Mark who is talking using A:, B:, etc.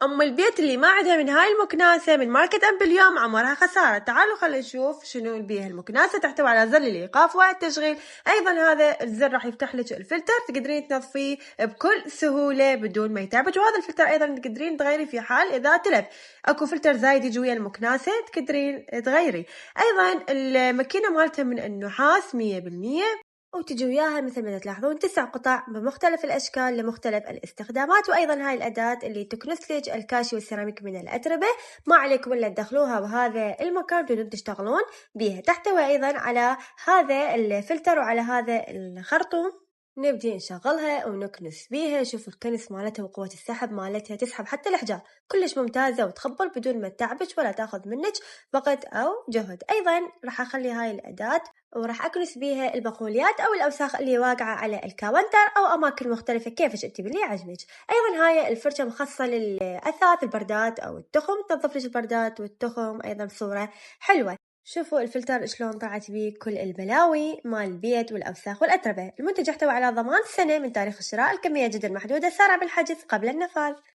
A: أم البيت اللي ما عندها من هاي المكناسة من ماركة أمبليوم عمرها خسارة. تعالوا خلينا نشوف شنو البيها. المكناسة تحتوي على زر الإيقاف والتشغيل، أيضا هذا الزر راح يفتح لك الفلتر، تقدرين تنظفيه بكل سهولة بدون ما يتعبك. وهذا الفلتر أيضا تقدرين تغيري في حال إذا تلف، أكو فلتر زايد يجي ويا المكناسة تقدرين تغيري. أيضا الماكينة مالتها من النحاس 100%، وتجي وياها مثل ما تلاحظون 9 قطع بمختلف الأشكال لمختلف الاستخدامات. وأيضا هاي الأداة اللي تكنس لك الكاشي والسيراميك من الأتربة، ما عليكم إلا تدخلوها بهذا المكان بدون تشتغلون بيها. تحتوي أيضا على هذا الفلتر وعلى هذا الخرطوم، نبدي نشغلها ونكنس بيها. شوفوا الكنس مالتها وقوة السحب مالتها، تسحب حتى الأحجار، كلش ممتازة وتخبل بدون ما تتعبك ولا تاخذ منك وقت أو جهد. أيضا راح أخلي هاي الأداة وراح أكنس بيها البقوليات أو الأوساخ اللي واقعة على الكاونتر أو أماكن مختلفة كيفش أنت باللي عجبك. أيضا هاي الفرشة مخصصة للأثاث البردات أو التخم، تنظف لك البردات والتخم أيضا بصورة حلوة. شوفوا الفلتر شلون طلعت بيه كل البلاوي مال البيت والأوساخ والأتربة. المنتج يحتوي على ضمان سنة من تاريخ الشراء، الكمية جدا محدودة، سارع بالحجز قبل النفاذ.